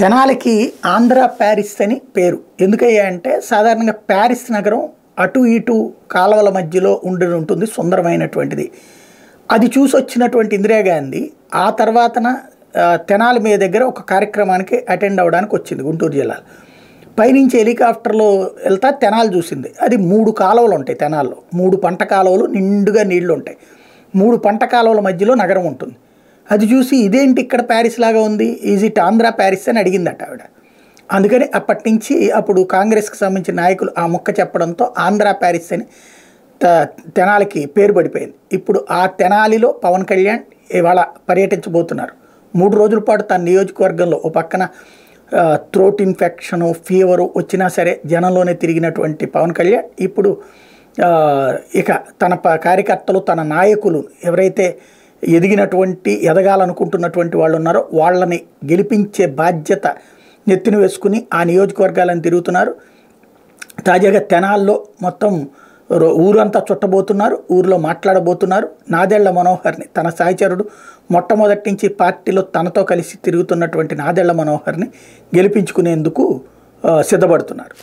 తెనాలికి Andhra Paris అని పేరు ఎందుకయ్యా అంటే సాధారణంగా ప్యారిస్ నగరం అటు ఇటు కాలువల మధ్యలో ఉంటుంది, సుందరమైనటువంటిది. అది చూసి వచ్చినటువంటి ఇందిరాగాంధీ ఆ తర్వాతన తెనాలి మీద దగ్గర ఒక కార్యక్రమానికి అటెండ్ అవ్వడానికి వచ్చింది గుంటూరు జిల్లాలో. పైనుంచి హెలికాప్టర్లో వెళ్తా తెనాలి చూసింది. అది 3 కాలువలు ఉంటాయి తెనాల్లో, 3 పంట కాలువలు నిండుగా నీళ్లు ఉంటాయి. 3 పంట కాలువల మధ్యలో నగరం ఉంటుంది. అది చూసి ఇదేంటి ఇక్కడ ప్యారిస్ లాగా ఉంది, ఈజ్ ఇట్ ఆంధ్ర ప్యారిస్ అని అడిగిందట ఆవిడ. అందుకని అప్పటి నుంచి అప్పుడు కాంగ్రెస్కి సంబంధించిన నాయకులు ఆ ముక్క చెప్పడంతో ఆంధ్ర ప్యారిస్ అని తెనాలికి పేరు పడిపోయింది. ఇప్పుడు ఆ తెనాలిలో పవన్ కళ్యాణ్ ఇవాళ పర్యటించబోతున్నారు. 3 రోజుల పాటు తన నియోజకవర్గంలో ఓ పక్కన థ్రోట్ ఇన్ఫెక్షను, ఫీవరు వచ్చినా సరే జనంలోనే తిరిగినటువంటి పవన్ కళ్యాణ్ ఇప్పుడు ఇక తన కార్యకర్తలు, తన నాయకులు ఎవరైతే ఎదగాలనుకుంటున్నటువంటి వాళ్ళు ఉన్నారో వాళ్ళని గెలిపించే బాధ్యత నెత్తిన వేసుకుని ఆ నియోజకవర్గాలను తిరుగుతున్నారు. తాజాగా తెనాల్లో మొత్తం ఊరంతా చుట్టబోతున్నారు, ఊరిలో మాట్లాడబోతున్నారు. నాదెళ్ల మనోహర్ని తన సహచరుడు మొట్టమొదటి నుంచి పార్టీలో తనతో కలిసి తిరుగుతున్నటువంటి నాదెళ్ల మనోహర్ని గెలిపించుకునేందుకు సిద్ధపడుతున్నారు.